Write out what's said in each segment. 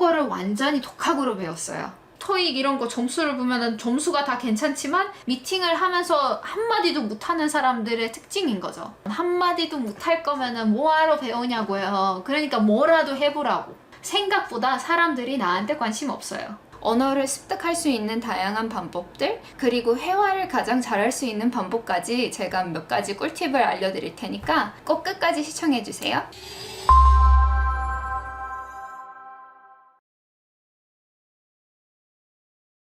한국어를 완전히 독학으로 배웠어요. 토익 이런 거 점수를 보면은 점수가 다 괜찮지만 미팅을 하면서 한마디도 못하는 사람들의 특징인 거죠. 한마디도 못할 거면은 뭐하러 배우냐고요. 그러니까 뭐라도 해보라고. 생각보다 사람들이 나한테 관심 없어요. 언어를 습득할 수 있는 다양한 방법들, 그리고 회화를 가장 잘할 수 있는 방법까지 제가 몇 가지 꿀팁을 알려드릴 테니까 꼭 끝까지 시청해주세요.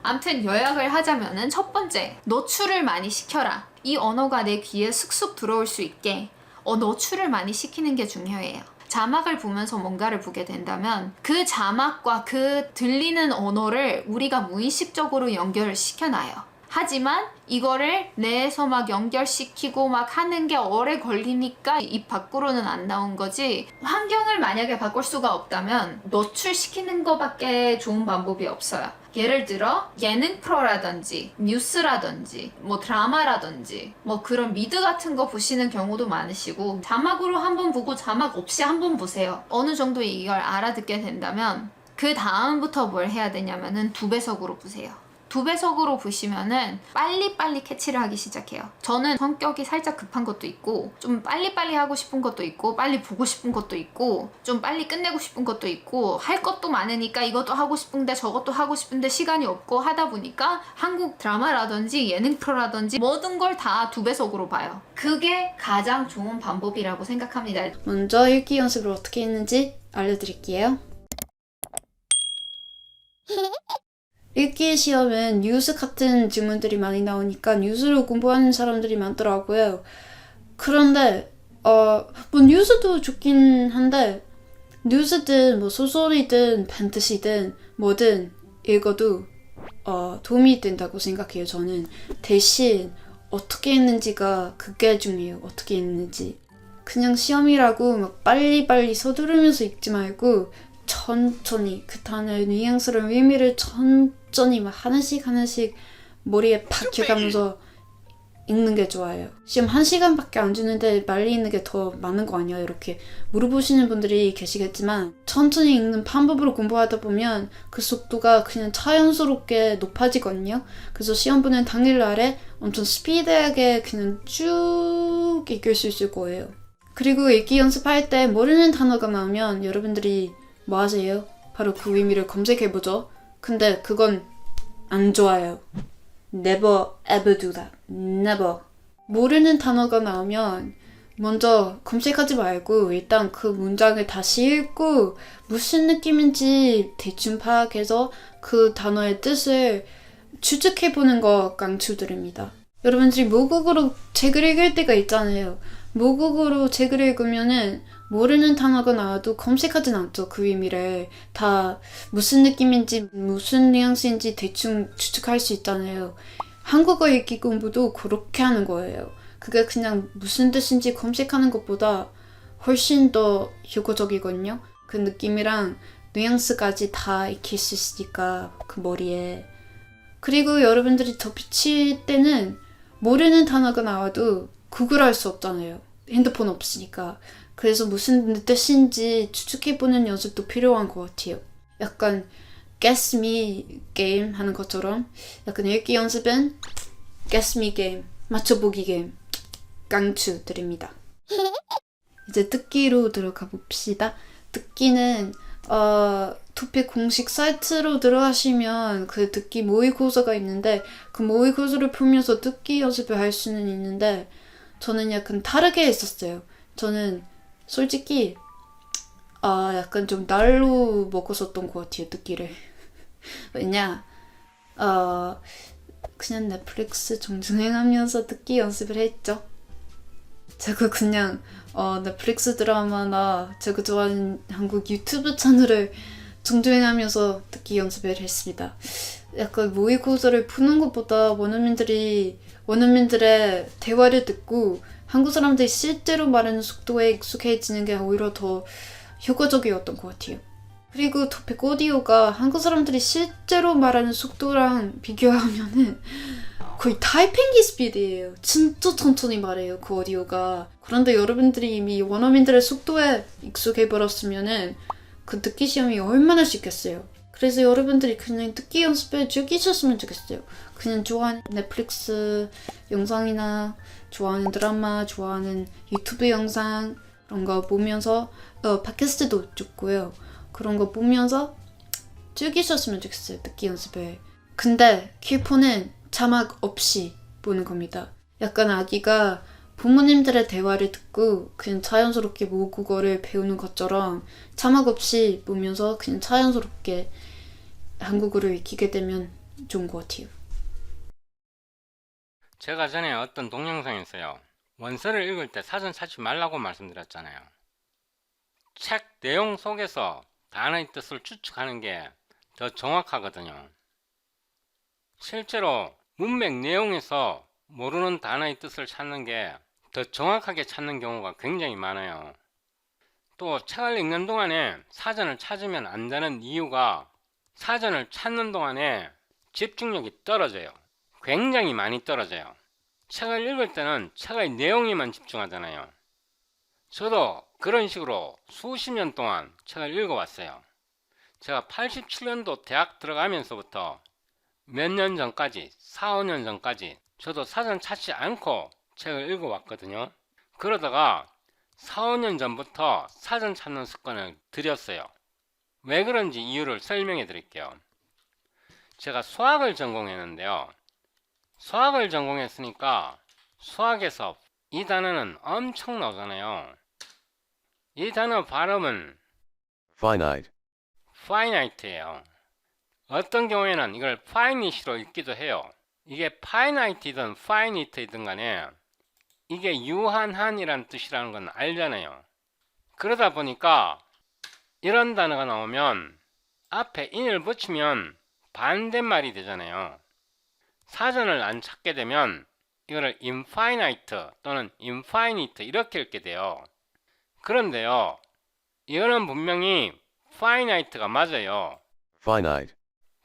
암튼 요약을 하자면은 첫 번째, 노출을 많이 시켜라. 이 언어가 내 귀에 슥슥 들어올 수 있게 노출을 많이 시키는 게 중요해요. 자막을 보면서 뭔가를 보게 된다면 그 자막과 그 들리는 언어를 우리가 무의식적으로 연결을 시켜놔요. 하지만 이거를 뇌에서 막 연결시키고 막 하는 게 오래 걸리니까 입 밖으로는 안 나온 거지. 환경을 만약에 바꿀 수가 없다면 노출시키는 거밖에 좋은 방법이 없어요. 예를 들어 예능 프로라든지 뉴스라든지 뭐 드라마라든지 뭐 그런 미드 같은 거 보시는 경우도 많으시고 자막으로 한번 보고 자막 없이 한번 보세요. 어느 정도 이걸 알아듣게 된다면 그 다음부터 뭘 해야 되냐면은 2배속으로 보세요. 2배속으로 보시면은 빨리빨리 캐치를 하기 시작해요. 저는 성격이 살짝 급한 것도 있고 좀 빨리빨리 하고 싶은 것도 있고 빨리 보고 싶은 것도 있고 좀 빨리 끝내고 싶은 것도 있고 할 것도 많으니까 이것도 하고 싶은데 저것도 하고 싶은데 시간이 없고 하다 보니까 한국 드라마라든지 예능 프로라든지 모든 걸 다 2배속으로 봐요. 그게 가장 좋은 방법이라고 생각합니다. 먼저 읽기 연습을 어떻게 했는지 알려드릴게요. 읽기 시험은 뉴스 같은 질문들이 많이 나오니까 뉴스를 공부하는 사람들이 많더라고요. 그런데 뭐 뉴스도 좋긴 한데 뉴스든 뭐 소설이든 판타지든 뭐든 읽어도 도움이 된다고 생각해요. 저는 대신 어떻게 했는지가 그게 중요해요. 어떻게 했는지. 그냥 시험이라고 막 빨리빨리 서두르면서 읽지 말고 천천히 그 단어의 뉘앙스랑 의미를 천천히 막 하나씩 머리에 박혀가면서 읽는 게 좋아요. 시험 1시간밖에 안 주는데 빨리 읽는 게 더 많은 거 아니야? 이렇게 물어보시는 분들이 계시겠지만 천천히 읽는 방법으로 공부하다 보면 그 속도가 그냥 자연스럽게 높아지거든요. 그래서 시험 보는 당일날에 엄청 스피드하게 그냥 쭉 읽을 수 있을 거예요. 그리고 읽기 연습할 때 모르는 단어가 나오면 여러분들이 뭐 하세요? 바로 그 의미를 검색해보죠. 근데 그건 안 좋아요. Never ever do that. Never. 모르는 단어가 나오면 먼저 검색하지 말고 일단 그 문장을 다시 읽고 무슨 느낌인지 대충 파악해서 그 단어의 뜻을 추측해보는 거 강추드립니다. 여러분들이 모국어로 책을 읽을 때가 있잖아요. 모국어로 책을 읽으면은 모르는 단어가 나와도 검색하진 않죠. 그 의미를 다 무슨 느낌인지 무슨 뉘앙스인지 대충 추측할 수 있잖아요. 한국어 읽기 공부도 그렇게 하는 거예요. 그게 그냥 무슨 뜻인지 검색하는 것보다 훨씬 더 효과적이거든요. 그 느낌이랑 뉘앙스까지 다 익힐 수 있으니까 그 머리에. 그리고 여러분들이 덧붙일 때는 모르는 단어가 나와도 구글할 수 없잖아요. 핸드폰 없으니까. 그래서 무슨 뜻인지 추측해보는 연습도 필요한 것 같아요. 약간 Guess Me 게임 하는 것처럼 약간 읽기 연습은 Guess Me 게임, 맞춰보기 게임 강추드립니다. 이제 듣기로 들어가 봅시다. 듣기는 토픽 공식 사이트로 들어가시면 그 듣기 모의고사가 있는데 그 모의고사를 풀면서 듣기 연습을 할 수는 있는데 저는 약간 다르게 했었어요. 저는 솔직히 약간 좀 날로 먹었었던 것 같아요. 듣기를. 왜냐 그냥 넷플릭스 정주행하면서 듣기 연습을 했죠. 제가 그냥 넷플릭스 드라마나 제가 좋아하는 한국 유튜브 채널을 정주행하면서 듣기 연습을 했습니다. 약간 모의고사를 푸는 것보다 원어민들의 대화를 듣고 한국 사람들이 실제로 말하는 속도에 익숙해지는 게 오히려 더 효과적이었던 것 같아요. 그리고 토픽 오디오가 한국 사람들이 실제로 말하는 속도랑 비교하면은 거의 타이핑기 스피드예요. 진짜 천천히 말해요, 그 오디오가. 그런데 여러분들이 이미 원어민들의 속도에 익숙해버렸으면은 그 듣기 시험이 얼마나 쉽겠어요. 그래서 여러분들이 그냥 듣기 연습에 즐기셨으면 좋겠어요. 그냥 좋아하는 넷플릭스 영상이나 좋아하는 드라마, 좋아하는 유튜브 영상 그런 거 보면서 팟캐스트도 좋고요. 그런 거 보면서 즐기셨으면 좋겠어요. 듣기 연습에. 근데 퀴포는 자막 없이 보는 겁니다. 약간 아기가 부모님들의 대화를 듣고 그냥 자연스럽게 모국어를 배우는 것처럼 자막 없이 보면서 그냥 자연스럽게 한국어를 익히게 되면 좋은 것 같아요. 제가 전에 어떤 동영상에서요, 원서를 읽을 때 사전 찾지 말라고 말씀드렸잖아요. 책 내용 속에서 단어의 뜻을 추측하는 게 더 정확하거든요. 실제로 문맥 내용에서 모르는 단어의 뜻을 찾는 게 더 정확하게 찾는 경우가 굉장히 많아요. 또 책을 읽는 동안에 사전을 찾으면 안 되는 이유가 사전을 찾는 동안에 집중력이 떨어져요. 굉장히 많이 떨어져요. 책을 읽을 때는 책의 내용에만 집중하잖아요. 저도 그런 식으로 수십 년 동안 책을 읽어왔어요. 제가 87년도 대학 들어가면서부터 몇 년 전까지, 4, 5년 전까지 저도 사전 찾지 않고 책을 읽어왔거든요. 그러다가 4, 5년 전부터 사전 찾는 습관을 들였어요. 왜 그런지 이유를 설명해 드릴게요. 제가 수학을 전공했는데요. 수학을 전공했으니까 수학에서 이 단어는 엄청 나오잖아요. 이 단어 발음은 finite, finite예요. 어떤 경우에는 이걸 finite로 읽기도 해요. 이게 finite이든 finite이든 간에 이게 유한한이란 뜻이라는 건 알잖아요. 그러다 보니까 이런 단어가 나오면 앞에 in을 붙이면 반대말이 되잖아요. 사전을 안 찾게 되면 이거를 infinite 또는 infinite 이렇게 읽게 돼요. 그런데요, 이거는 분명히 finite가 맞아요. finite,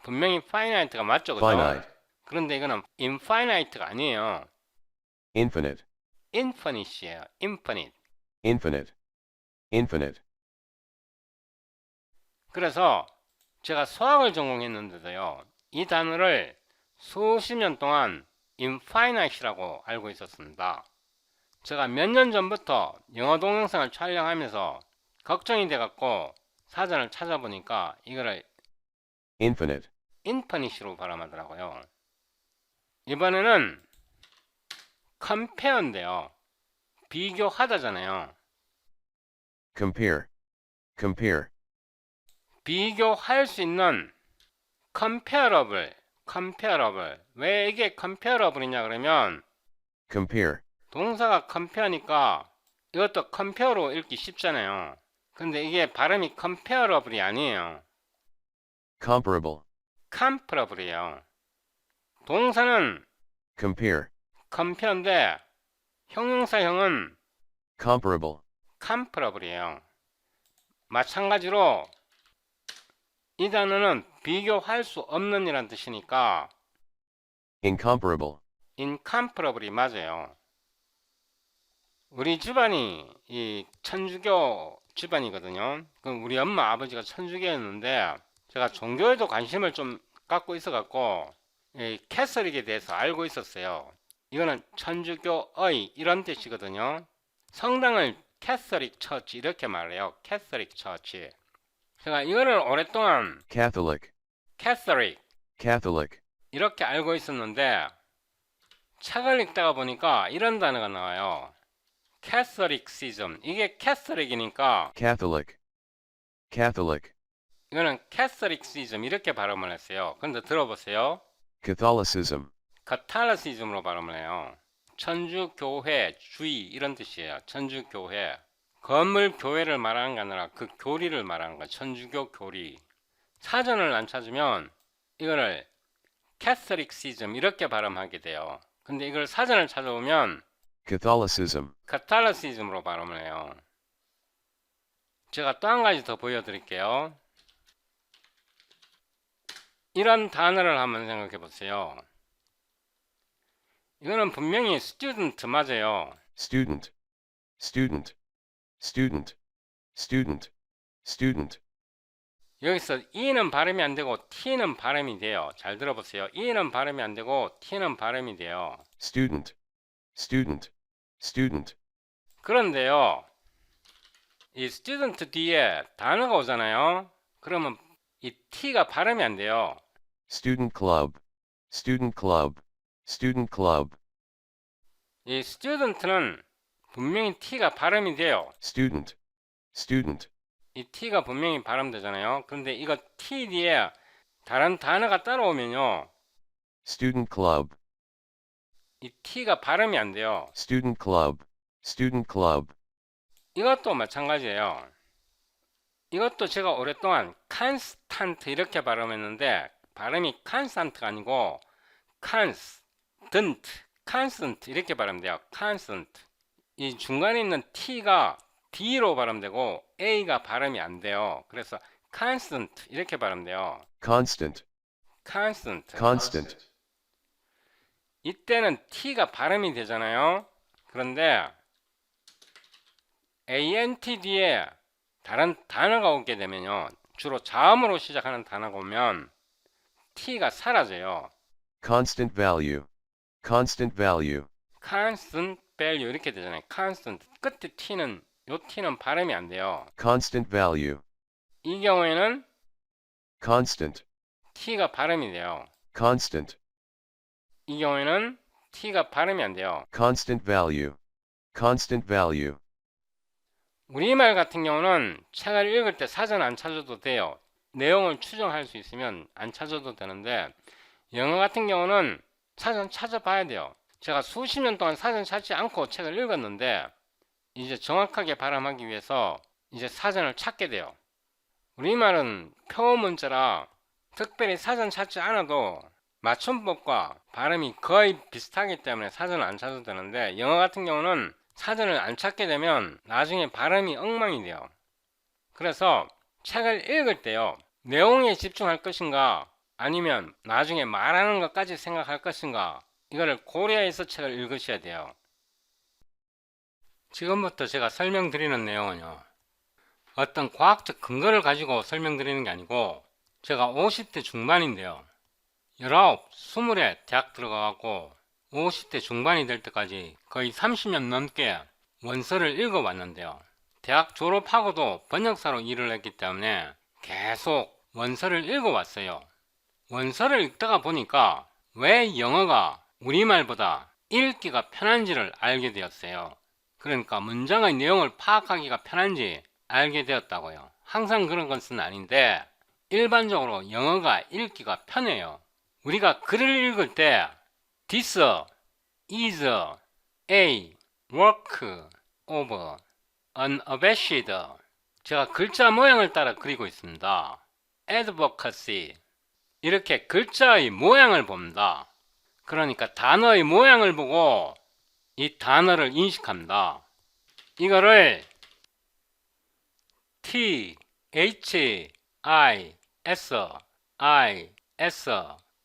분명히 finite가 맞죠, 그죠? finite, 그런데 이거는 infinite가 아니에요. infinite, infinite이에요. infinite. infinite, infinite, 그래서 제가 수학을 전공했는데도요, 이 단어를 수십 년 동안 infinite이라고 알고 있었습니다. 제가 몇 년 전부터 영어 동영상을 촬영하면서 걱정이 돼갖고 사전을 찾아보니까 이거를 infinite, infinite로 발음하더라고요. 이번에는 compare인데요. 비교하다잖아요. compare, compare, 비교할 수 있는 comparable. 왜 이게 comparable이냐 그러면 compare, 동사가 compare니까 이것도 compare로 읽기 쉽잖아요. 근데 이게 발음이 comparable이 아니에요. comparable, comparable이에요. 동사는 compare, compare인데 형용사형은 comparable, comparable이에요. 마찬가지로 이 단어는 비교할 수 없는 이란 뜻이니까 incomparable, incomparable이 맞아요. 우리 집안이 이 천주교 집안이거든요. 그럼 우리 엄마 아버지가 천주교였는데 제가 종교에도 관심을 좀 갖고 있어갖고 이 캐서릭에 대해서 알고 있었어요. 이거는 천주교의 이런 뜻이거든요. 성당을 캐서릭 처치 이렇게 말해요. 캐서릭 처치. 제가 이거를 오랫동안 Catholic, 캐서릭 Catholic, 이렇게 알고 있었는데 책을 읽다가 보니까 이런 단어가 나와요. 캐서릭시즘. 이게 캐서릭이니까 Catholic, Catholic, 이거는 캐서릭시즘 이렇게 발음을 했어요. 근데 들어보세요. Catholicism, 카탈라시즘으로 발음을 해요. 천주교회, 주의 이런 뜻이에요. 천주교회. 건물 교회를 말하는 게 아니라 그 교리를 말하는 거예요. 천주교 교리. 사전을 안 찾으면 이거를 캐서릭시즘 이렇게 발음하게 돼요. 근데 이걸 사전을 찾아보면 Catholicism, 카탈라시즘으로 발음을 해요. 제가 또 한 가지 더 보여드릴게요. 이런 단어를 한번 생각해 보세요. 이거는 분명히 student 맞아요. student, student, student, student, student, 여기서 E는 발음이 안 되고 T는 발음이 돼요. 잘 들어보세요. E는 발음이 안 되고 T는 발음이 돼요. student, student, student, 그런데요, 이 student 뒤에 단어가 오잖아요. 그러면 이 T가 발음이 안 돼요. student club, student club, student club, 이 student는 분명히 T가 발음이 돼요. student, student, 이 T가 분명히 발음되잖아요. 그런데 이거 T 뒤에 다른 단어가 따라오면요, student club, 이 T가 발음이 안 돼요. student club, student club, 이것도 마찬가지예요. 이것도 제가 오랫동안 constant 이렇게 발음했는데 발음이 constant가 아니고 constant, constant 이렇게 발음돼요. constant. 이 중간에 있는 T가 D로 발음되고 A가 발음이 안 돼요. 그래서 constant 이렇게 발음돼요. constant, constant. constant, 이때는 T가 발음이 되잖아요. 그런데 ANT 뒤에 다른 단어가 오게 되면요, 주로 자음으로 시작하는 단어가 오면 T가 사라져요. constant value, constant value, constant value 이렇게 되잖아요. constant 끝에 T는 요 T는 발음이 안 돼요. constant value, 이 경우에는 constant, T가 발음이 돼요. constant, 이 경우에는 T가 발음이 안 돼요. constant value, constant value, 우리말 같은 경우는 책을 읽을 때 사전 안 찾아도 돼요. 내용을 추정할 수 있으면 안 찾아도 되는데 영어 같은 경우는 사전 찾아봐야 돼요. 제가 수십 년 동안 사전 찾지 않고 책을 읽었는데 이제 정확하게 발음하기 위해서 이제 사전을 찾게 돼요. 우리말은 표문자라 특별히 사전 찾지 않아도 맞춤법과 발음이 거의 비슷하기 때문에 사전을 안 찾아도 되는데 영어 같은 경우는 사전을 안 찾게 되면 나중에 발음이 엉망이 돼요. 그래서 책을 읽을 때요, 내용에 집중할 것인가 아니면 나중에 말하는 것까지 생각할 것인가, 이거를 고려해서 책을 읽으셔야 돼요. 지금부터 제가 설명드리는 내용은요, 어떤 과학적 근거를 가지고 설명드리는 게 아니고 제가 50대 중반인데요, 19, 20에 대학 들어가고 50대 중반이 될 때까지 거의 30년 넘게 원서를 읽어왔는데요. 대학 졸업하고도 번역사로 일을 했기 때문에 계속 원서를 읽어왔어요. 원서를 읽다가 보니까 왜 영어가 우리말보다 읽기가 편한지를 알게 되었어요. 그러니까 문장의 내용을 파악하기가 편한지 알게 되었다고요. 항상 그런 것은 아닌데 일반적으로 영어가 읽기가 편해요. 우리가 글을 읽을 때 this is a work of an abashed, 제가 글자 모양을 따라 그리고 있습니다. advocacy, 이렇게 글자의 모양을 봅니다. 그러니까 단어의 모양을 보고 이 단어를 인식합니다. 이거를 T, H, I, S, I, S,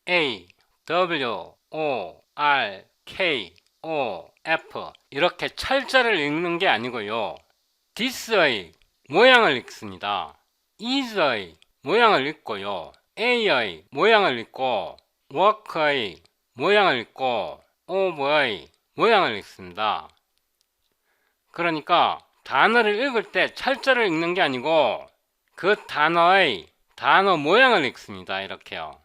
A, W, O, R, K, O, F 이렇게 철자를 읽는 게 아니고요. this의 모양을 읽습니다. is의 모양을 읽고요. A의 모양을 읽고 work의 모양을 읽고 of의 모양을 읽습니다. 그러니까 단어를 읽을 때 철자를 읽는 게 아니고 그 단어의 단어 모양을 읽습니다. 이렇게요.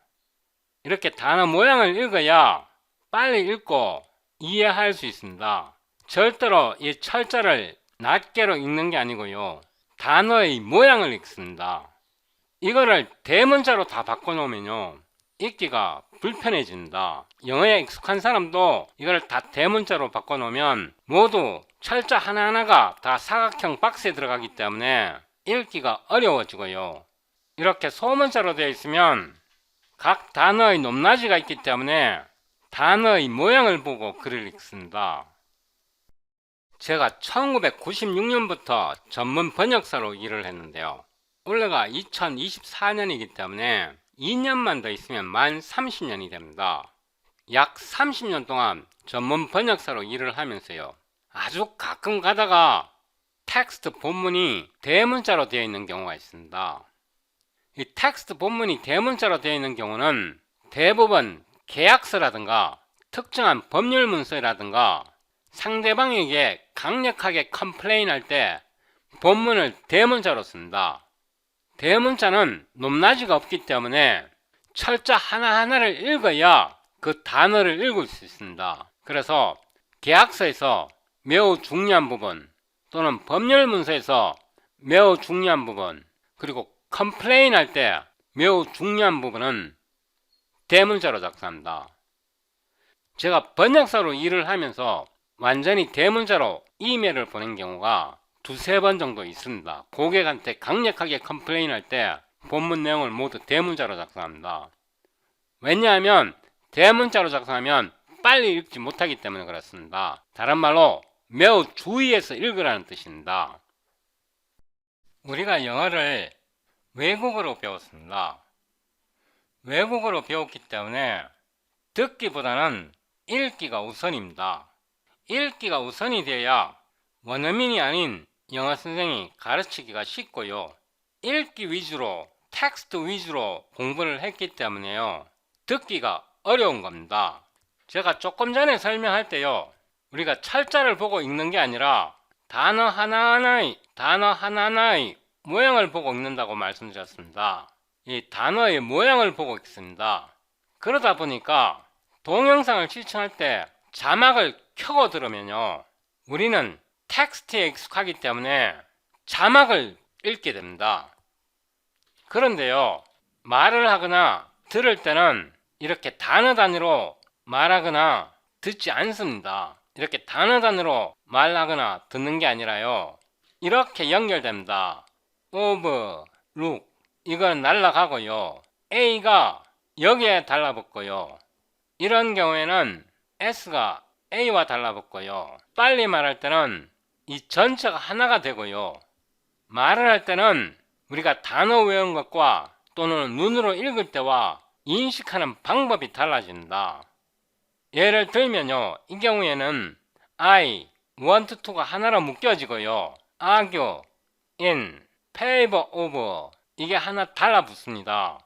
이렇게 단어 모양을 읽어야 빨리 읽고 이해할 수 있습니다. 절대로 이 철자를 낱개로 읽는 게 아니고요. 단어의 모양을 읽습니다. 이거를 대문자로 다 바꿔놓으면요, 읽기가 불편해진다. 영어에 익숙한 사람도 이걸 다 대문자로 바꿔놓으면 모두 철자 하나하나가 다 사각형 박스에 들어가기 때문에 읽기가 어려워지고요. 이렇게 소문자로 되어 있으면 각 단어의 높낮이가 있기 때문에 단어의 모양을 보고 글을 읽습니다. 제가 1996년부터 전문 번역사로 일을 했는데요. 올해가 2024년이기 때문에 2년만 더 있으면 만 30년이 됩니다. 약 30년 동안 전문 번역사로 일을 하면서요, 아주 가끔 가다가 텍스트 본문이 대문자로 되어 있는 경우가 있습니다. 이 텍스트 본문이 대문자로 되어 있는 경우는 대부분 계약서라든가 특정한 법률 문서라든가 상대방에게 강력하게 컴플레인 할 때 본문을 대문자로 씁니다. 대문자는 높낮이가 없기 때문에 철자 하나하나를 읽어야 그 단어를 읽을 수 있습니다. 그래서 계약서에서 매우 중요한 부분 또는 법률 문서에서 매우 중요한 부분 그리고 컴플레인 할 때 매우 중요한 부분은 대문자로 작성합니다. 제가 번역사로 일을 하면서 완전히 대문자로 이메일을 보낸 경우가 두세 번 정도 있습니다. 고객한테 강력하게 컴플레인 할 때 본문 내용을 모두 대문자로 작성합니다. 왜냐하면 대문자로 작성하면 빨리 읽지 못하기 때문에 그렇습니다. 다른 말로 매우 주의해서 읽으라는 뜻입니다. 우리가 영어를 외국어로 배웠습니다. 외국어로 배웠기 때문에 듣기보다는 읽기가 우선입니다. 읽기가 우선이 되어야 원어민이 아닌 영어 선생이 가르치기가 쉽고요. 읽기 위주로 텍스트 위주로 공부를 했기 때문에요. 듣기가 어려운 겁니다. 제가 조금 전에 설명할 때요. 우리가 철자를 보고 읽는 게 아니라 단어 하나하나의 모양을 보고 읽는다고 말씀드렸습니다. 이 단어의 모양을 보고 읽습니다. 그러다 보니까 동영상을 시청할 때 자막을 켜고 들으면요. 우리는 텍스트에 익숙하기 때문에 자막을 읽게 됩니다. 그런데요. 말을 하거나 들을 때는 이렇게 단어 단위로 말하거나 듣지 않습니다. 이렇게 단어 단위로 말하거나 듣는 게 아니라요. 이렇게 연결됩니다. over, look 이건 날라가고요. A가 여기에 달라붙고요. 이런 경우에는 S가 A와 달라붙고요. 빨리 말할 때는 이 전체가 하나가 되고요. 말을 할 때는 우리가 단어 외운 것과 또는 눈으로 읽을 때와 인식하는 방법이 달라진다. 예를 들면요. 이 경우에는 I, want to가 하나로 묶여지고요. argue, in, favor of 이게 하나 달라붙습니다.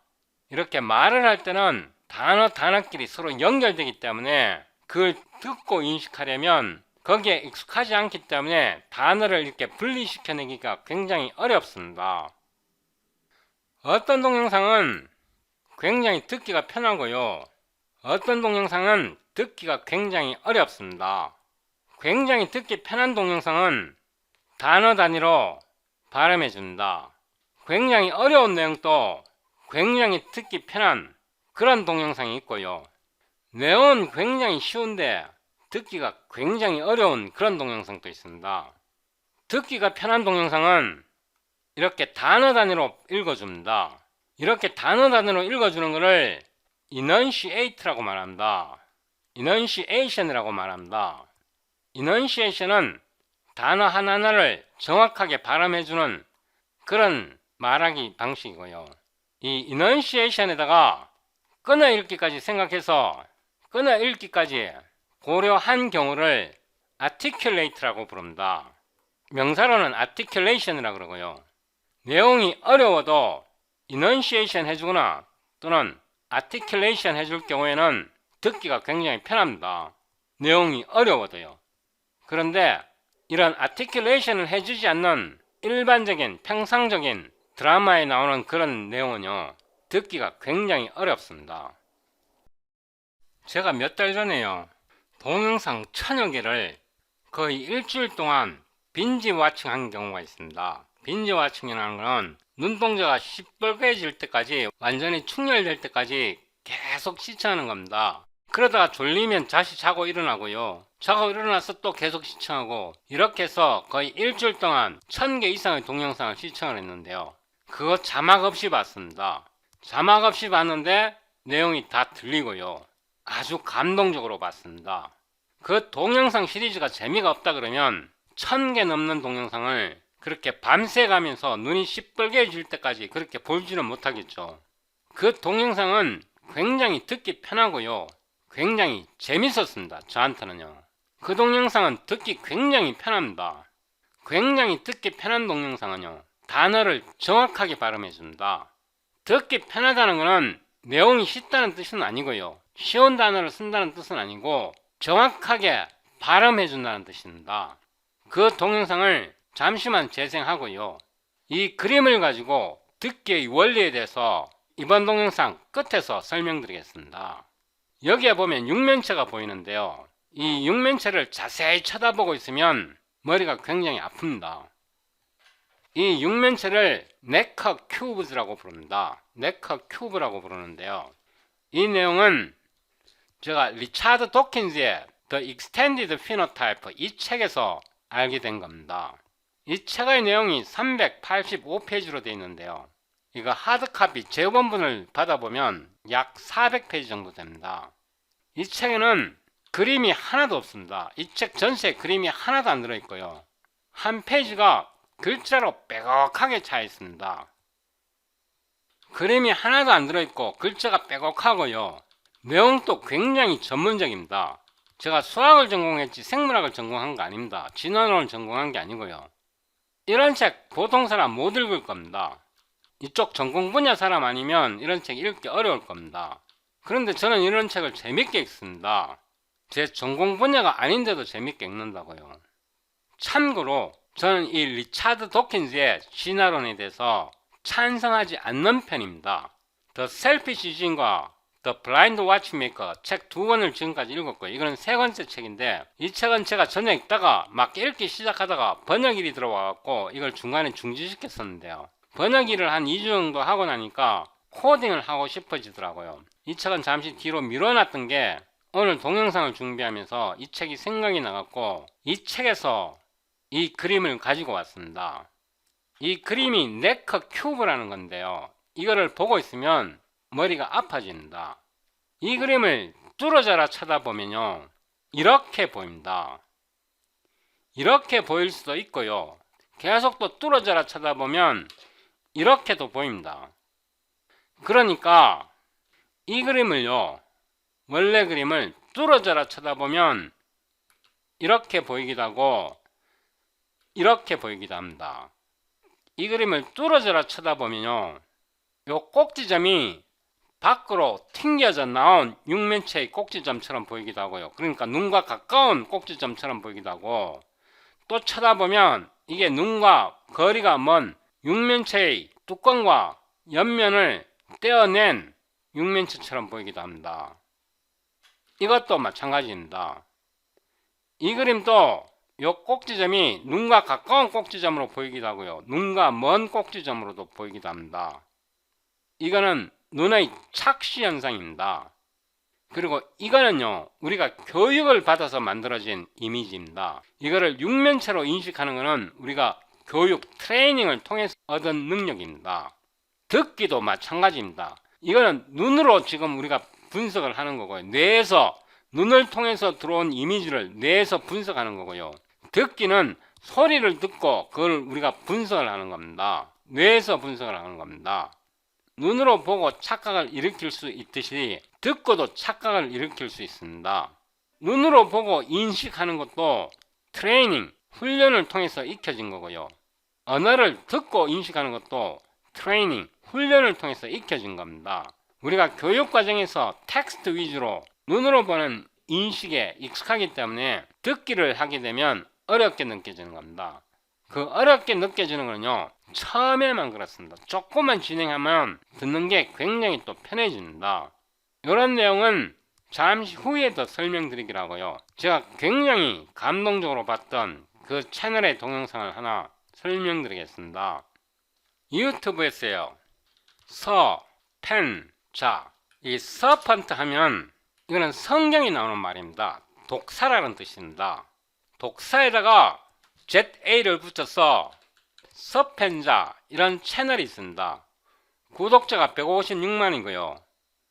이렇게 말을 할 때는 단어끼리 서로 연결되기 때문에 그걸 듣고 인식하려면 거기에 익숙하지 않기 때문에 단어를 이렇게 분리시켜내기가 굉장히 어렵습니다. 어떤 동영상은 굉장히 듣기가 편하고요. 어떤 동영상은 듣기가 굉장히 어렵습니다. 굉장히 듣기 편한 동영상은 단어 단위로 발음해 줍니다. 굉장히 어려운 내용도 굉장히 듣기 편한 그런 동영상이 있고요. 내용은 굉장히 쉬운데 듣기가 굉장히 어려운 그런 동영상도 있습니다. 듣기가 편한 동영상은 이렇게 단어 단위로 읽어줍니다. 이렇게 단어 단위로 읽어주는 것을 enunciate라고 말합니다. enunciation이라고 말합니다. enunciation은 단어 하나하나를 정확하게 발음해주는 그런 말하기 방식이고요. 이 enunciation에다가 끊어 읽기까지 생각해서 끊어 읽기까지 고려한 경우를 articulate라고 부릅니다. 명사로는 articulation이라고 그러고요. 내용이 어려워도 enunciation 해주거나 또는 articulation 해줄 경우에는 듣기가 굉장히 편합니다. 내용이 어려워도요. 그런데 이런 articulation을 해주지 않는 일반적인 평상적인 드라마에 나오는 그런 내용은요. 듣기가 굉장히 어렵습니다. 제가 몇 달 전에요. 동영상 1000여 개를 거의 일주일 동안 빈지 와칭한 경우가 있습니다. 빈지 와칭이라는 건 눈동자가 시뻘개질 때까지 완전히 충혈될 때까지 계속 시청하는 겁니다. 그러다가 졸리면 다시 자고 일어나고요. 자고 일어나서 또 계속 시청하고 이렇게 해서 거의 일주일 동안 1000개 이상의 동영상을 시청을 했는데요. 그거 자막 없이 봤습니다. 자막 없이 봤는데 내용이 다 들리고요. 아주 감동적으로 봤습니다. 그 동영상 시리즈가 재미가 없다 그러면 1000개 넘는 동영상을 그렇게 밤새 가면서 눈이 시뻘개질 때까지 그렇게 보지는 못하겠죠. 그 동영상은 굉장히 듣기 편하고요. 굉장히 재밌었습니다. 저한테는요. 그 동영상은 듣기 굉장히 편합니다. 굉장히 듣기 편한 동영상은요. 단어를 정확하게 발음해 줍니다. 듣기 편하다는 것은 내용이 쉽다는 뜻은 아니고요. 쉬운 단어를 쓴다는 뜻은 아니고 정확하게 발음해 준다는 뜻입니다. 그 동영상을 잠시만 재생하고요. 이 그림을 가지고 듣기의 원리에 대해서 이번 동영상 끝에서 설명드리겠습니다. 여기에 보면 육면체가 보이는데요. 이 육면체를 자세히 쳐다보고 있으면 머리가 굉장히 아픕니다. 이 육면체를 네커 큐브라고 부릅니다. 네커 큐브라고 부르는데요. 이 내용은 제가 리차드 도킨즈의 The Extended Phenotype 이 책에서 알게 된 겁니다. 이 책의 내용이 385페이지로 되어 있는데요. 이거 하드카피 재본본을 받아보면 약 400페이지 정도 됩니다. 이 책에는 그림이 하나도 없습니다. 이 책 전체에 그림이 하나도 안 들어있고요. 한 페이지가 글자로 빼곡하게 차 있습니다. 그림이 하나도 안 들어있고 글자가 빼곡하고요. 내용도 굉장히 전문적입니다. 제가 수학을 전공했지 생물학을 전공한 거 아닙니다. 진화론을 전공한 게 아니고요. 이런 책 보통 사람 못 읽을 겁니다. 이쪽 전공 분야 사람 아니면 이런 책 읽기 어려울 겁니다. 그런데 저는 이런 책을 재밌게 읽습니다. 제 전공 분야가 아닌데도 재밌게 읽는다고요. 참고로 저는 이 리차드 도킨즈의 진화론에 대해서 찬성하지 않는 편입니다. The Selfish Gene과 The Blind Watchmaker 책 두 권을 지금까지 읽었고요. 이거는 세 번째 책인데 이 책은 제가 전에 읽다가 막 읽기 시작하다가 번역일이 들어와갖고 이걸 중간에 중지시켰었는데요. 번역일을 한 2주 정도 하고 나니까 코딩을 하고 싶어지더라고요. 이 책은 잠시 뒤로 밀어놨던 게 오늘 동영상을 준비하면서 이 책이 생각이 나갖고 이 책에서 이 그림을 가지고 왔습니다. 이 그림이 네커 큐브라는 건데요. 이거를 보고 있으면 머리가 아파집니다. 이 그림을 뚫어져라 쳐다보면요. 이렇게 보입니다. 이렇게 보일 수도 있고요. 계속 또 뚫어져라 쳐다보면 이렇게도 보입니다. 그러니까 이 그림을요. 원래 그림을 뚫어져라 쳐다보면 이렇게 보이기도 하고 이렇게 보이기도 합니다. 이 그림을 뚫어져라 쳐다보면요. 요 꼭지점이 밖으로 튕겨져 나온 육면체의 꼭지점처럼 보이기도 하고요. 그러니까 눈과 가까운 꼭지점처럼 보이기도 하고 또 쳐다보면 이게 눈과 거리가 먼 육면체의 뚜껑과 옆면을 떼어낸 육면체처럼 보이기도 합니다. 이것도 마찬가지입니다. 이 그림도 요 꼭지점이 눈과 가까운 꼭지점으로 보이기도 하고요. 눈과 먼 꼭지점으로도 보이기도 합니다. 이거는 눈의 착시 현상입니다. 그리고 이거는요. 우리가 교육을 받아서 만들어진 이미지입니다. 이거를 육면체로 인식하는 것은 우리가 교육 트레이닝을 통해서 얻은 능력입니다. 듣기도 마찬가지입니다. 이거는 눈으로 지금 우리가 분석을 하는 거고요. 뇌에서 눈을 통해서 들어온 이미지를 뇌에서 분석하는 거고요. 듣기는 소리를 듣고 그걸 우리가 분석을 하는 겁니다. 뇌에서 분석을 하는 겁니다. 눈으로 보고 착각을 일으킬 수 있듯이 듣고도 착각을 일으킬 수 있습니다. 눈으로 보고 인식하는 것도 트레이닝, 훈련을 통해서 익혀진 거고요. 언어를 듣고 인식하는 것도 트레이닝, 훈련을 통해서 익혀진 겁니다. 우리가 교육과정에서 텍스트 위주로 눈으로 보는 인식에 익숙하기 때문에 듣기를 하게 되면 어렵게 느껴지는 겁니다. 그 어렵게 느껴지는 건요. 처음에만 그렇습니다. 조금만 진행하면 듣는 게 굉장히 또 편해집니다. 이런 내용은 잠시 후에 더 설명드리기로 하고요. 제가 굉장히 감동적으로 봤던 그 채널의 동영상을 하나 설명드리겠습니다. 유튜브에서요. 이 서펀트 하면 이거는 성경이 나오는 말입니다. 독사라는 뜻입니다. 독사에다가 ZA를 붙여서 서펜자 이런 채널이 있습니다. 구독자가 156만이고요.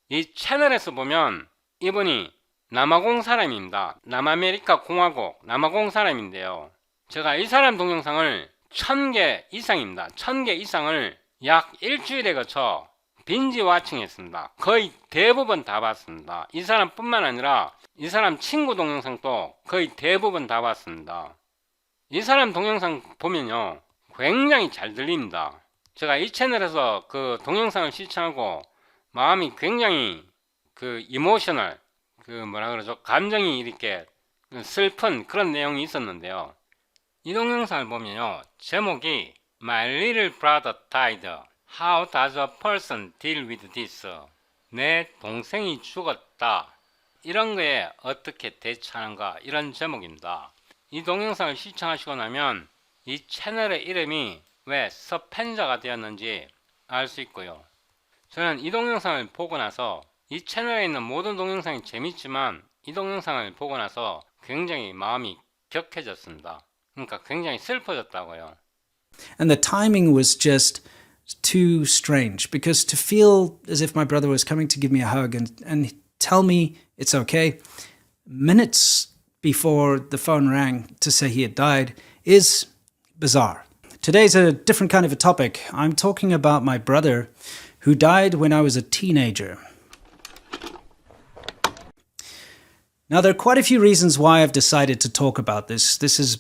이 채널에서 보면 이분이 남아공 사람입니다. 남아메리카 공화국 남아공 사람인데요. 제가 이 사람 동영상을 1000개 이상입니다. 1000개 이상을 약 일주일에 거쳐 빈지 와칭했습니다. 거의 대부분 다 봤습니다. 이 사람뿐만 아니라 이 사람 친구 동영상도 거의 대부분 다 봤습니다. 이 사람 동영상 보면요. 굉장히 잘 들립니다. 제가 이 채널에서 그 동영상을 시청하고 마음이 굉장히 그 이모셔널, 그 뭐라 그러죠? 감정이 이렇게 슬픈 그런 내용이 있었는데요. 이 동영상을 보면요. 제목이 My Little Brother Died. How does a person deal with this? 내 동생이 죽었다. 이런 거에 어떻게 대처하는가 이런 제목입니다. 이 동영상을 시청하시고 나면 이 채널의 이름이 왜 서펜저가 되었는지 알 수 있고요. 저는 이 동영상을 보고 나서 이 채널에 있는 모든 동영상이 재밌지만 이 동영상을 보고 나서 굉장히 마음이 격해졌습니다. 그러니까 굉장히 슬퍼졌다고요. And the timing was just too strange because to feel as if my brother was coming to give me a hug and tell me it's okay minutes before the phone rang to say he had died is bizarre. Today's a different kind of a topic. I'm talking about my brother who died when I was a teenager. Now, there are quite a few reasons why I've decided to talk about this. This is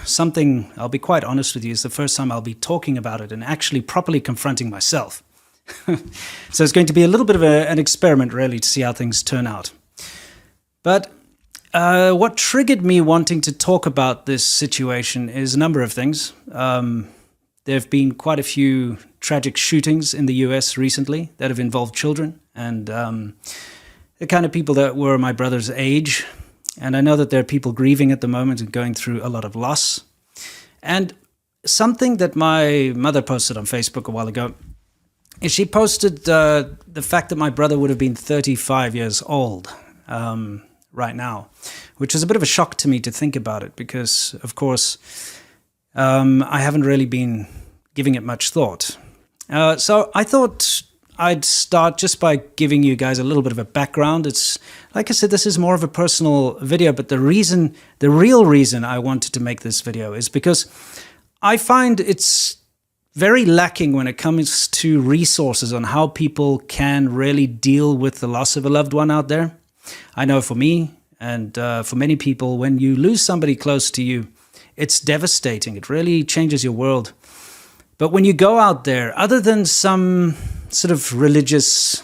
something, I'll be quite honest with you, it's the first time I'll be talking about it and actually properly confronting myself. So it's going to be a little bit of an experiment, really, to see how things turn out. But what triggered me wanting to talk about this situation is a number of things. There have been quite a few tragic shootings in the US recently that have involved children and the kind of people that were my brother's age. And I know that there are people grieving at the moment and going through a lot of loss. And something that my mother posted on Facebook a while ago is she posted the fact that my brother would have been 35 years old right now, which is a bit of a shock to me to think about it because, of course, I haven't really been giving it much thought. So I thought I'd start just by giving you guys a little bit of a background. It's like I said, this is more of a personal video, but the real reason I wanted to make this video is because I find it's very lacking when it comes to resources on how people can really deal with the loss of a loved one out there. I know for me and for many people, when you lose somebody close to you, it's devastating. It really changes your world. But when you go out there, other than some sort of religious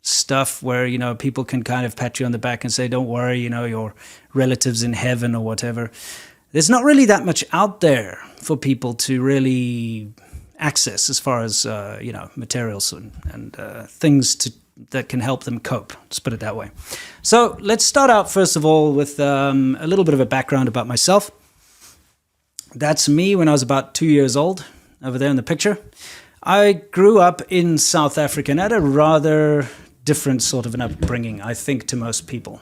stuff where, you know, people can kind of pat you on the back and say, don't worry, you know, your relatives in heaven or whatever, there's not really that much out there for people to really access as far as, you know, materials and things that can help them cope. Let's put it that way. So let's start out, first of all, with a little bit of a background about myself. That's me when I was about 2 years old, over there in the picture. I grew up in South Africa and had a rather different sort of an upbringing, I think, to most people.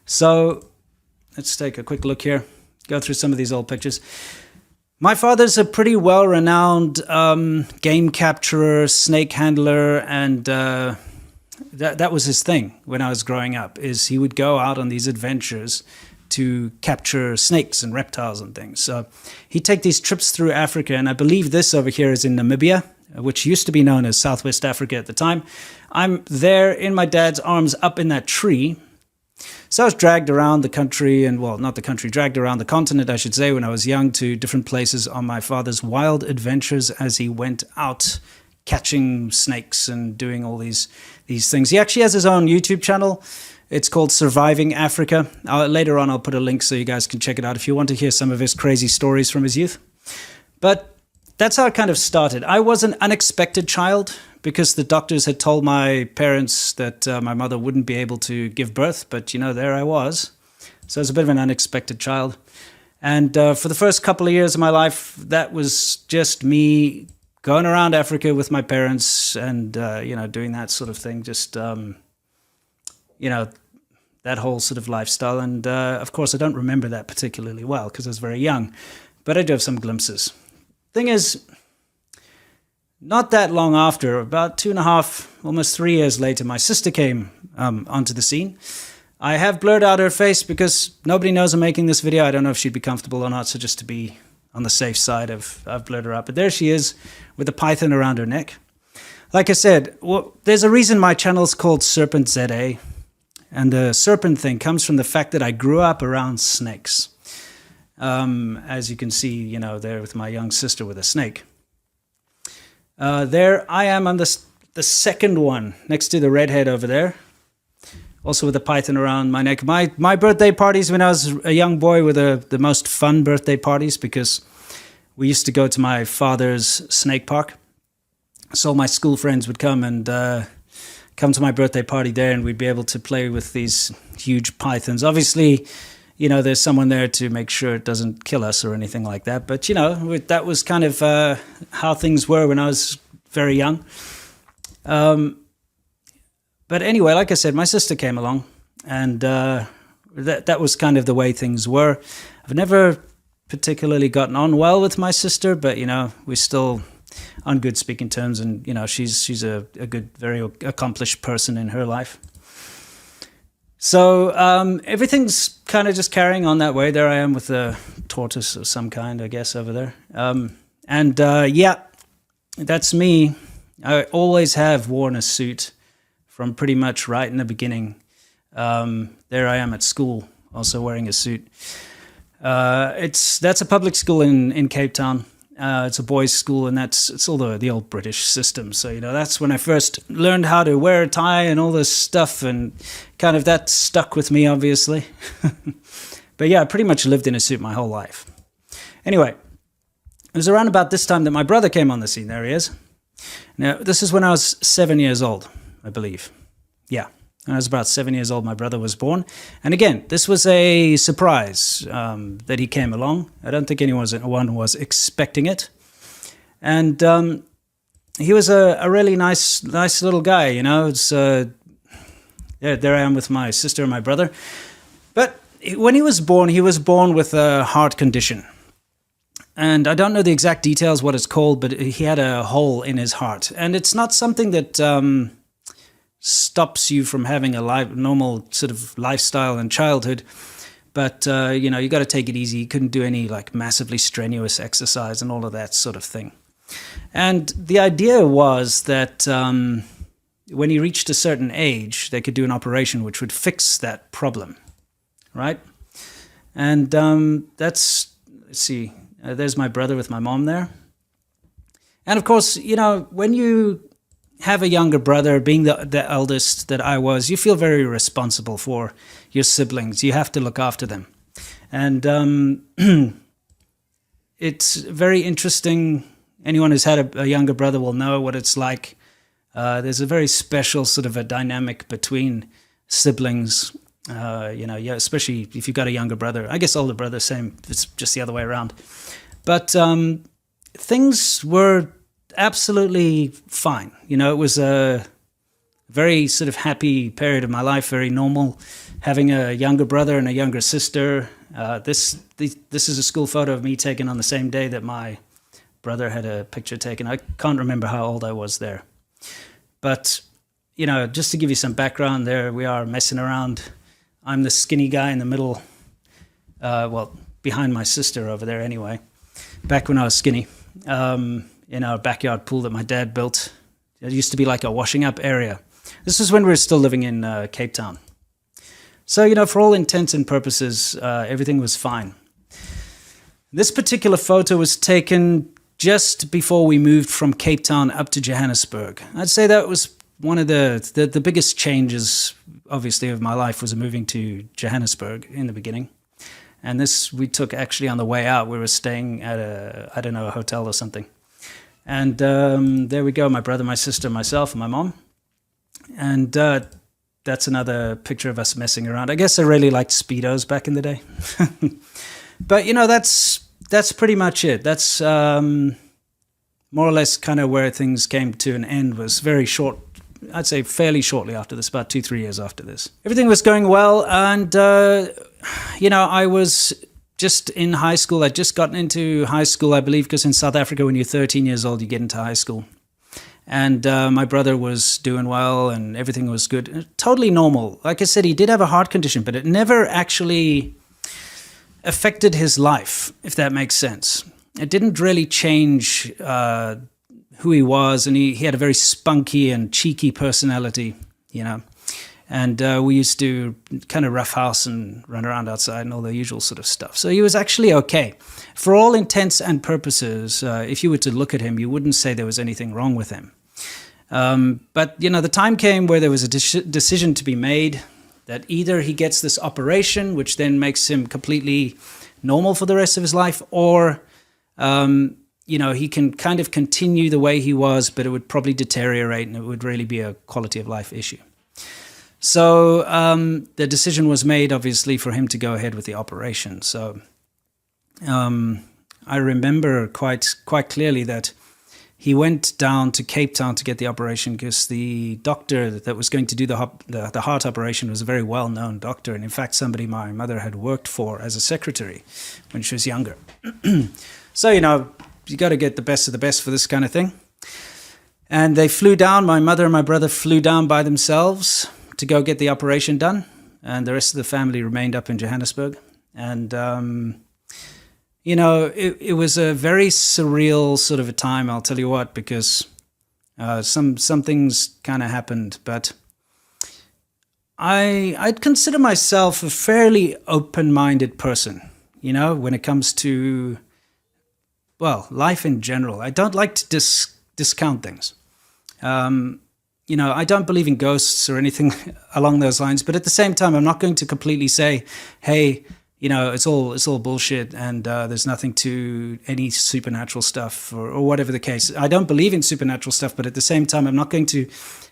So let's take a quick look here, go through some of these old pictures. My father's a pretty well-renowned game capturer, snake handler, and that was his thing when I was growing up, is he would go out on these adventures to capture snakes and reptiles and things. So he'd take these trips through Africa, and I believe this over here is in Namibia, which used to be known as Southwest Africa at the time. I'm there in my dad's arms up in that tree. So I was dragged around the country, and well, not the country, dragged around the continent, I should say, when I was young to different places on my father's wild adventures as he went out catching snakes and doing all these things. He actually has his own YouTube channel. It's called Surviving Africa. Later on, I'll put a link so you guys can check it out if you want to hear some of his crazy stories from his youth. But that's how it kind of started. I was an unexpected child because the doctors had told my parents that my mother wouldn't be able to give birth. But, you know, there I was. So I was a bit of an unexpected child. And for the first couple of years of my life, that was just me going around Africa with my parents and, you know, doing that sort of thing. Just... you know, that whole sort of lifestyle. And of course, I don't remember that particularly well because I was very young, but I do have some glimpses. Thing is, not that long after, about 2.5, almost 3 years later, my sister came onto the scene. I have blurred out her face because nobody knows I'm making this video. I don't know if she'd be comfortable or not, so just to be on the safe side, I've blurred her out. But there she is with a python around her neck. Like I said, there's a reason my channel is called Serpent ZA. And the serpent thing comes from the fact that I grew up around snakes. As you can see, you know, there with my young sister with a snake. There I am. I'm the second one next to the redhead over there. Also with a python around my neck. My birthday parties when I was a young boy were the most fun birthday parties because we used to go to my father's snake park. So my school friends would come and come to my birthday party there, and we'd be able to play with these huge pythons. Obviously, you know, there's someone there to make sure it doesn't kill us or anything like that. But, you know, that was kind of how things were when I was very young. But anyway, like I said, my sister came along, and that was kind of the way things were. I've never particularly gotten on well with my sister, but, you know, we're still on good speaking terms, and, you know, she's a good, very accomplished person in her life. So everything's kind of just carrying on that way. There I am with a tortoise of some kind, I guess, over there. Yeah, that's me. I always have worn a suit from pretty much right in the beginning. There I am at school, also wearing a suit. That's a public school in Cape Town. It's a boys' school, and it's all the old British system. So, you know, that's when I first learned how to wear a tie and all this stuff, and kind of that stuck with me, obviously. But yeah, I pretty much lived in a suit my whole life. Anyway, it was around about this time that my brother came on the scene. There he is. Now, this is when I was 7 years old, I believe. Yeah, when I was about 7 years old, my brother was born. And again, this was a surprise that he came along. I don't think anyone was expecting it. And he was a really nice little guy, you know. It's, there I am with my sister and my brother. But when he was born with a heart condition. And I don't know the exact details, what it's called, but he had a hole in his heart. And it's not something that stops you from having a normal sort of lifestyle in childhood. But, you know, you got to take it easy. He couldn't do any like massively strenuous exercise and all of that sort of thing. And the idea was that when he reached a certain age, they could do an operation which would fix that problem, right? And let's see, there's my brother with my mom there. And of course, you know, when you have a younger brother, being the eldest that I was, you feel very responsible for your siblings. You have to look after them. And it's very interesting. Anyone who's had a younger brother will know what it's like. There's a very special sort of a dynamic between siblings. You know, yeah, especially if you've got a younger brother. I guess older brother, same. It's just the other way around. But things were absolutely fine. You know, it was a very sort of happy period of my life, very normal. Having a younger brother and a younger sister. This is a school photo of me taken on the same day that my brother had a picture taken. I can't remember how old I was there. But, you know, just to give you some background, there we are messing around. I'm the skinny guy in the middle, well, behind my sister over there anyway, back when I was skinny, in our backyard pool that my dad built. It used to be like a washing up area. This was when we were still living in Cape Town. So, you know, for all intents and purposes, everything was fine. This particular photo was taken just before we moved from Cape Town up to Johannesburg. I'd say that was one of the biggest changes, obviously, of my life was moving to Johannesburg in the beginning. And this we took actually on the way out. We were staying at a hotel or something. And there we go, my brother, my sister, myself, and my mom. And that's another picture of us messing around. I guess I really liked Speedos back in the day. But, you know, that's pretty much it. That's more or less kind of where things came to an end. Was very short, I'd say fairly shortly after this, about 2-3 years after this. Everything was going well, and, you know, I was just in high school. I'd just gotten into high school, I believe, because in South Africa, when you're 13 years old, you get into high school. And my brother was doing well, and everything was good. Totally normal. Like I said, he did have a heart condition, but it never actually affected his life, if that makes sense. It didn't really change who he was, and he had a very spunky and cheeky personality, you know. And we used to kind of roughhouse and run around outside and all the usual sort of stuff. So he was actually okay. For all intents and purposes, if you were to look at him, you wouldn't say there was anything wrong with him. But, you know, the time came where there was a decision to be made that either he gets this operation, which then makes him completely normal for the rest of his life, or, you know, he can kind of continue the way he was, but it would probably deteriorate and it would really be a quality of life issue. So the decision was made, obviously, for him to go ahead with the operation. So I remember quite clearly that he went down to Cape Town to get the operation because the doctor that was going to do the heart operation was a very well-known doctor, and in fact somebody my mother had worked for as a secretary when she was younger. So, you know, you got to get the best of the best for this kind of thing. And they flew down, my mother and my brother flew down by themselves to go get the operation done, and the rest of the family remained up in Johannesburg. And you know, it was a very surreal sort of a time, I'll tell you what, because some things kind of happened. But I'd consider myself a fairly open-minded person, you know, when it comes to, well, life in general. I don't like to discount things. You know, I don't believe in ghosts or anything along those lines, but at the same time, I'm not going to completely say, hey, you know, it's all bullshit and there's nothing to any supernatural stuff or whatever the case. I don't believe in supernatural stuff, but at the same time, I'm not going to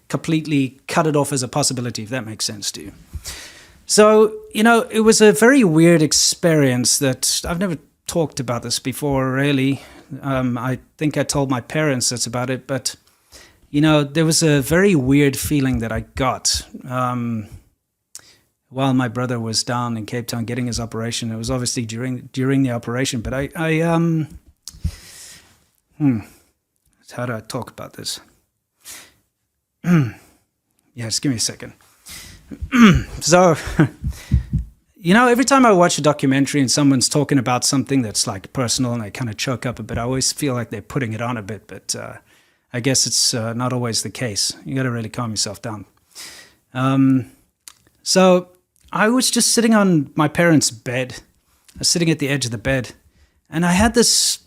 completely cut it off as a possibility, if that makes sense to you. So, you know, it was a very weird experience that I've never talked about this before, really. I think I told my parents that's about it, but, you know, there was a very weird feeling that I got while my brother was down in Cape Town getting his operation. It was obviously during the operation, but how do I talk about this? Yeah, just give me a second. So, you know, every time I watch a documentary and someone's talking about something that's like personal and I kind of choke up a bit, I always feel like they're putting it on a bit, but I guess it's not always the case. You got to really calm yourself down. So I was just sitting on my parents' bed. I was sitting at the edge of the bed, and I had this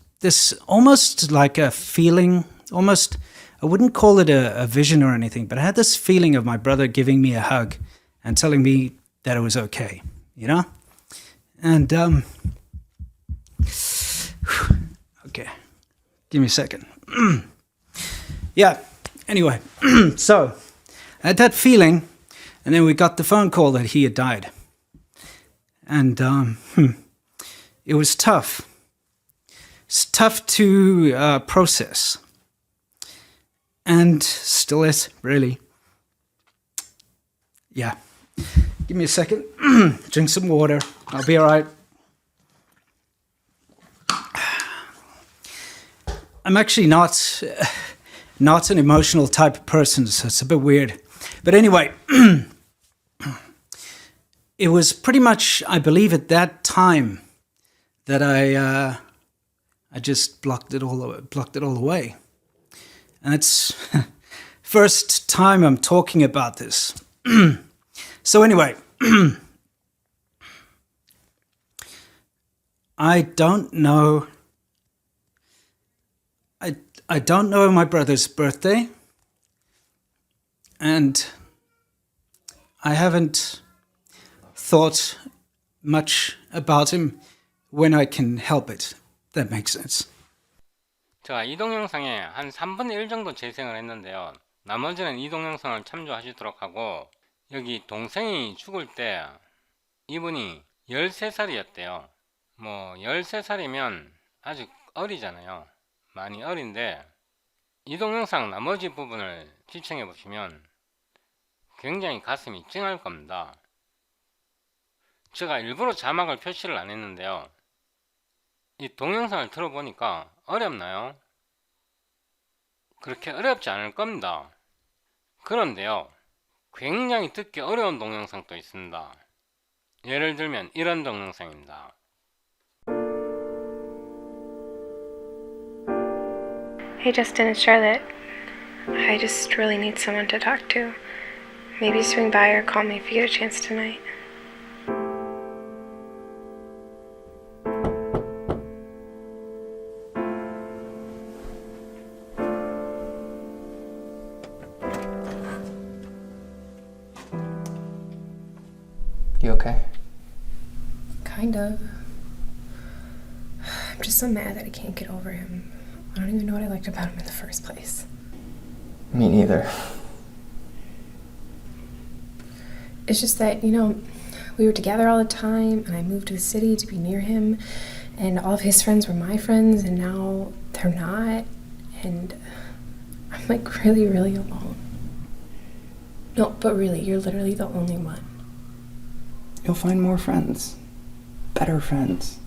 almost like a feeling, almost, I wouldn't call it a vision or anything, but I had this feeling of my brother giving me a hug and telling me that it was okay, you know? And, okay, give me a second. Yeah, anyway, so I had that feeling, and then we got the phone call that he had died. And it was tough. It's tough to process. And still is, really. Yeah. Give me a second. Drink some water. I'll be all right. I'm actually not an emotional type of person, so it's a bit weird. But anyway, it was pretty much, I believe, at that time that I just blocked it all away. And it's first time I'm talking about this. So anyway, I don't know my brother's birthday, and I haven't thought much about him when I can help it. That makes sense. 제가 이 동영상에 한 3분의 1 정도 재생을 했는데요. 나머지는 이 동영상을 참조하시도록 하고, 여기 동생이 죽을 때 이분이 13살이었대요. 뭐 13살이면 아직 어리잖아요. 많이 어린데 이 동영상 나머지 부분을 시청해 보시면 굉장히 가슴이 찡할 겁니다. 제가 일부러 자막을 표시를 안 했는데요. 이 동영상을 들어보니까 어렵나요? 그렇게 어렵지 않을 겁니다. 그런데요, 굉장히 듣기 어려운 동영상도 있습니다. 예를 들면 이런 동영상입니다. Hey Justin, it's Charlotte. I just really need someone to talk to. Maybe swing by or call me if you get a chance tonight. You okay? Kind of. I'm just so mad that I can't get over him. I don't even know what I liked about him in the first place. Me neither. It's just that, you know, we were together all the time, and I moved to the city to be near him, and all of his friends were my friends, and now they're not, and I'm like really, really alone. No, but really, you're literally the only one. You'll find more friends. Better friends.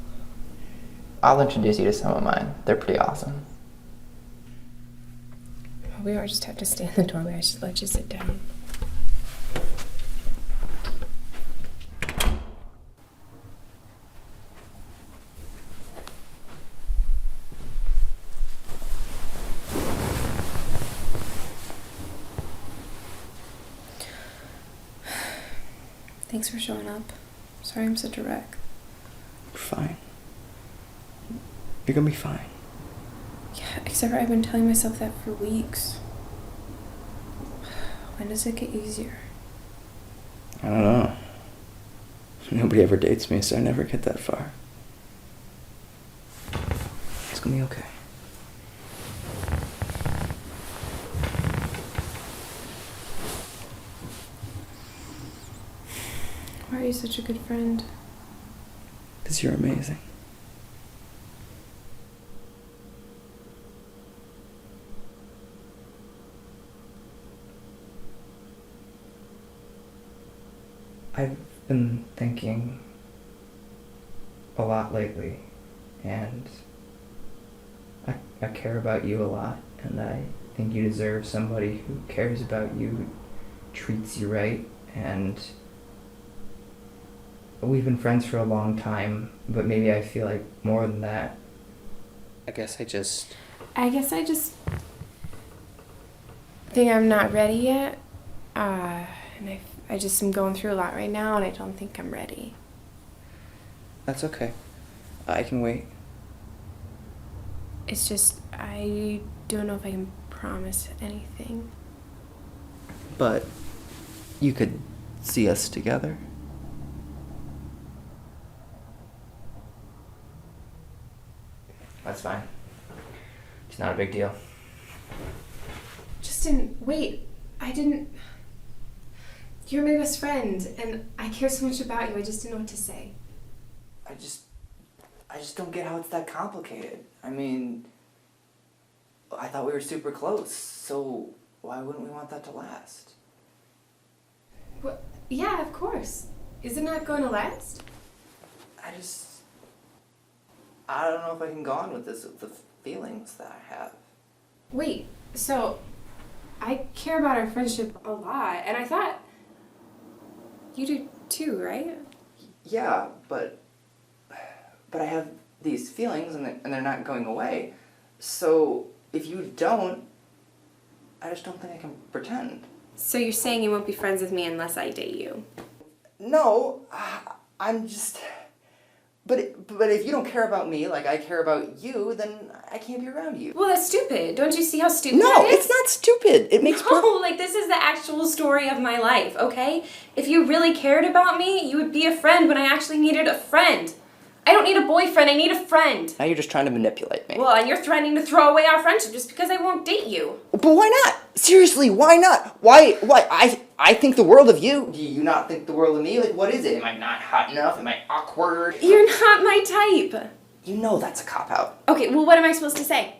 I'll introduce you to some of mine. They're pretty awesome. We all just have to stay in the doorway. I should let you sit down. Thanks for showing up. Sorry I'm such a wreck. You're fine. You're gonna be fine. Yeah, except for I've been telling myself that for weeks. When does it get easier? I don't know. Nobody ever dates me, so I never get that far. It's gonna be okay. Why are you such a good friend? Because you're amazing. I've been thinking a lot lately, and I care about you a lot, and I think you deserve somebody who cares about you, who treats you right, and we've been friends for a long time, but maybe I feel like more than that. I guess I just think I'm not ready yet. And I just am going through a lot right now, and I don't think I'm ready. That's okay. I can wait. It's just, I don't know if I can promise anything. But you could see us together. That's fine. It's not a big deal. Justin, wait. You're my best friend, and I care so much about you. I just didn't know what to say. I just don't get how it's that complicated. I mean, I thought we were super close, so why wouldn't we want that to last? Well, yeah, of course. Is it not going to last? I don't know if I can go on with this, with the feelings that I have. Wait, so I care about our friendship a lot, and I thought you do too, right? Yeah, but I have these feelings and they're not going away. So if you don't, I just don't think I can pretend. So you're saying you won't be friends with me unless I date you? No, I'm just... But if you don't care about me like I care about you, then I can't be around you. Well, that's stupid. Don't you see how stupid No, that is? it's not stupid. It makes No, like this is the actual story of my life, okay? If you really cared about me, you would be a friend when I actually needed a friend. I don't need a boyfriend, I need a friend. Now you're just trying to manipulate me. Well, and you're threatening to throw away our friendship just because I won't date you. But why not? Seriously, why not? Why? I think the world of you. Do you not think the world of me? Like, what is it? Am I not hot enough? Am I awkward? You're not my type. You know that's a cop-out. Okay, well, what am I supposed to say?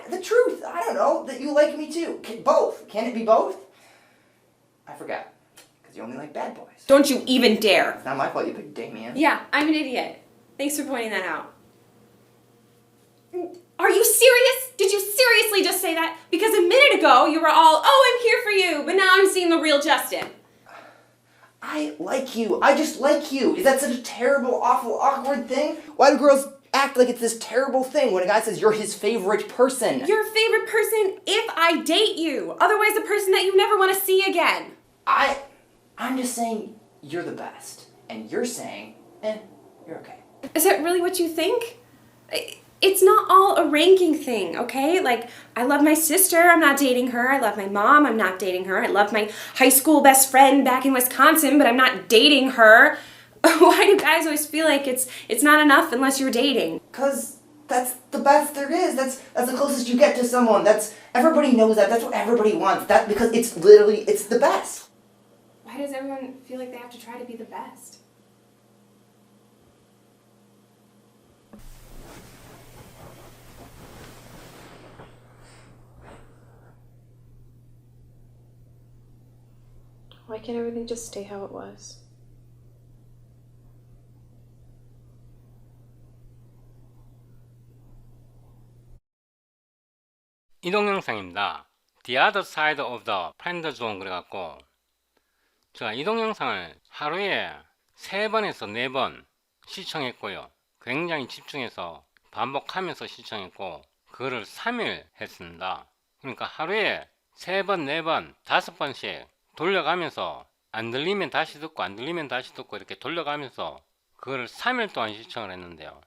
The truth. I don't know. That you like me too. Both. Can it be both? I forgot. Because you only like bad boys. Don't you even dare. It's not my fault you picked Damien. Yeah, I'm an idiot. Thanks for pointing that out. Are you serious? Did you seriously just say that? Because a minute ago you were all, oh, I'm here for you, but now I'm seeing the real Justin. I like you. I just like you. Is that such a terrible, awful, awkward thing? Why do girls act like it's this terrible thing when a guy says you're his favorite person? Your favorite person if I date you. Otherwise a person that you never want to see again. I'm just saying you're the best. And you're saying, you're okay. Is that really what you think? It's not all a ranking thing, okay? Like, I love my sister, I'm not dating her. I love my mom, I'm not dating her. I love my high school best friend back in Wisconsin, but I'm not dating her. Why do guys always feel like it's not enough unless you're dating? Cause that's the best there is. That's the closest you get to someone. Everybody knows that. That's what everybody wants. Because it's the best. Why does everyone feel like they have to try to be the best? Why can't everything just stay how it was? 이 동영상입니다. The Other Side of the Friend Zone 그래갖고 제가 이 동영상을 하루에 3번에서 4번 시청했고요. 굉장히 집중해서 반복하면서 시청했고 그거를 3일 했습니다. 그러니까 하루에 3번, 4번, 5번씩 돌려가면서 안 들리면 다시 듣고 안 들리면 다시 듣고 이렇게 돌려가면서 그거를 3일 동안 시청을 했는데요.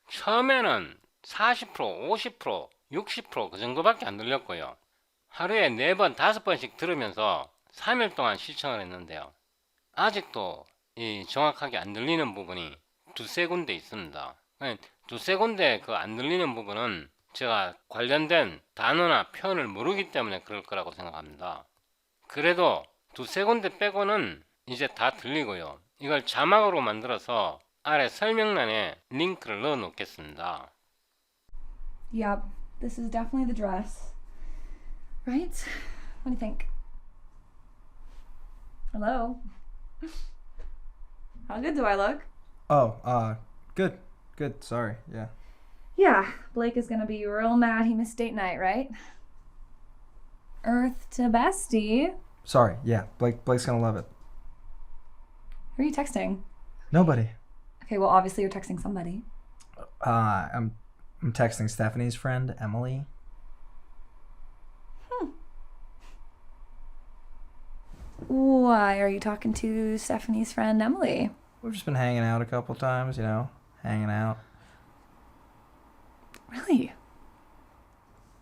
처음에는 40%, 50%, 60% 그 정도밖에 안 들렸고요. 하루에 4번, 5번씩 들으면서 3일 동안 시청을 했는데요. 아직도 이 정확하게 안 들리는 부분이 두세 군데 있습니다. 두세 군데 그 안 들리는 부분은 제가 관련된 단어나 표현을 모르기 때문에 그럴 거라고 생각합니다. 그래도 두세 군데 빼고는 이제 다 들리고요. 이걸 자막으로 만들어서 아래 설명란에 링크를 넣어 놓겠습니다. Yep, this is definitely the dress. Right? What do you think? Hello? How good do I look? Oh, good. Good, sorry, yeah. Yeah, Blake is gonna be real mad he missed date night, right? Earth to bestie. Sorry, yeah, Blake's gonna love it. Who are you texting? Nobody. Okay, well, obviously you're texting somebody. I'm texting Stephanie's friend, Emily. Why are you talking to Stephanie's friend Emily? We've just been hanging out a couple times, hanging out. Really?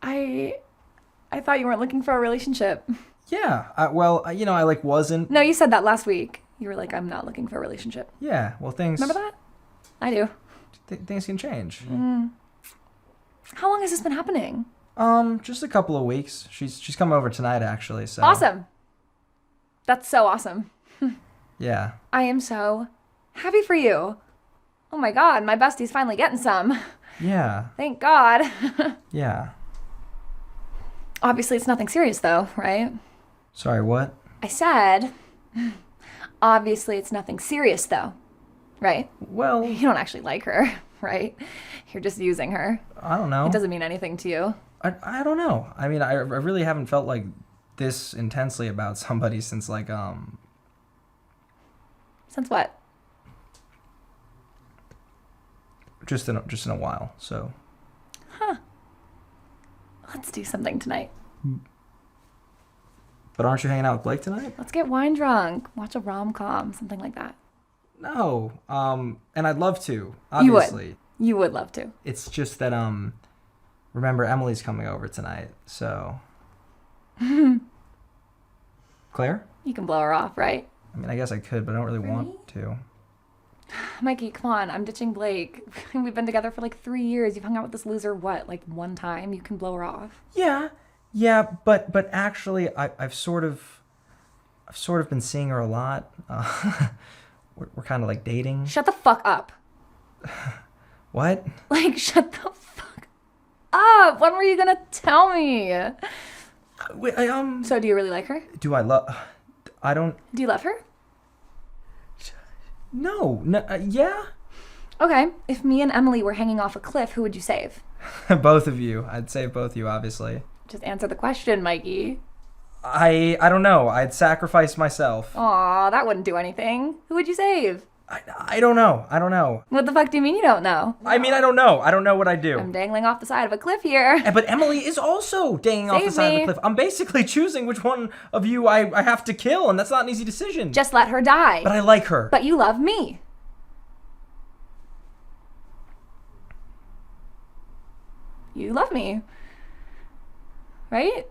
I thought you weren't looking for a relationship. Yeah, I wasn't. No, you said that last week. You were like, I'm not looking for a relationship. Yeah, well, things. Remember that? I do. Things can change. How long has this been happening? Just a couple of weeks. She's coming over tonight, actually. So. Awesome. That's so awesome. Yeah. I am so happy for you. Oh my god, my bestie's finally getting some. Yeah. Thank God. Yeah. Obviously, it's nothing serious though, right? Sorry, what? I said, obviously, it's nothing serious though, right? Well, You don't actually like her, right? You're just using her. I don't know. It doesn't mean anything to you. I don't know. I mean, I really haven't felt like this intensely about somebody since Since what? just in a while. So. Let's do something tonight. But aren't you hanging out with Blake tonight? Let's get wine drunk, watch a rom-com, something like that. No. And I'd love to. Obviously. You would love to. It's just that remember Emily's coming over tonight, so. Claire? You can blow her off, right? I mean, I guess I could, but I don't really want to. Mikey, come on, I'm ditching Blake. We've been together for like 3 years. You've hung out with this loser, like one time? You can blow her off. Yeah, but actually, I've sort of been seeing her a lot. We're kind of like dating. Shut the fuck up. What? Like, shut the fuck up. When were you gonna tell me? Wait, So do you really like her? Do I love? I don't. Do you love her? No. Yeah. Okay, if me and Emily were hanging off a cliff, who would you save? Both of you. I'd save both of you, obviously. Just answer the question, Mikey. I don't know. I'd sacrifice myself. Aw, that wouldn't do anything. Who would you save? I don't know. I don't know. What the fuck do you mean you don't know? I mean, I don't know. I don't know what I do. I'm dangling off the side of a cliff here. But Emily is also dangling off the Save side of me. the cliff. I'm basically choosing which one of you I have to kill, and that's not an easy decision. Just let her die. But I like her. But you love me. You love me. Right?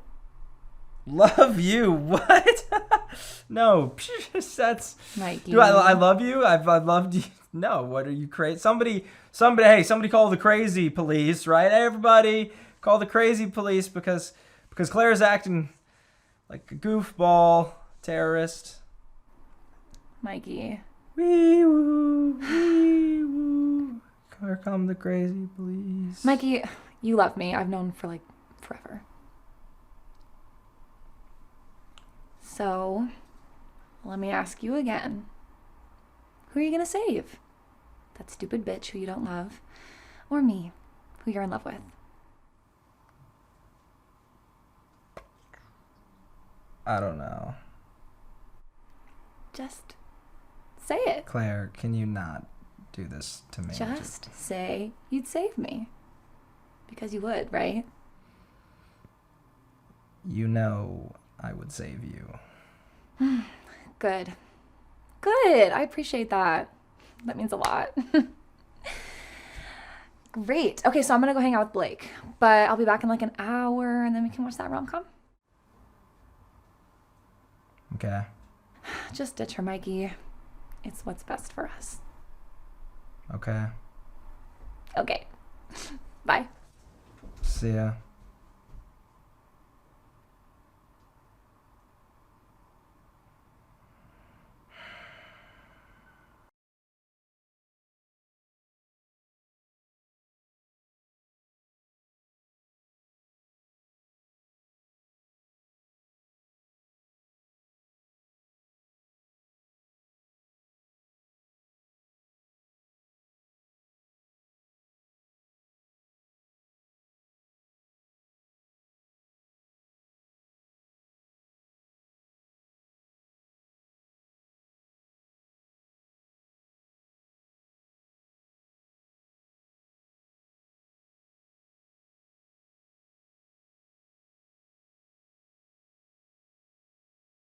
Love you? What? No, that's. Mikey. Do I love you? I've loved you. No, what are you crazy? Somebody, hey, somebody call the crazy police, right? Everybody, call the crazy police because Claire's acting like a goofball terrorist. Mikey. Wee woo, wee woo. Here come the crazy police. Mikey, you love me. I've known for like forever. So, let me ask you again. Who are you gonna save? That stupid bitch who you don't love, or me, who you're in love with? I don't know. Just say it. Claire, can you not do this to me? Just say you'd save me. Because you would, right? You know I would save you. Good. Good. I appreciate that. That means a lot. Great. Okay, so I'm gonna go hang out with Blake, but I'll be back in like an hour and then we can watch that rom-com. Okay. Just ditch her, Mikey. It's what's best for us. Okay. Okay. Bye. See ya.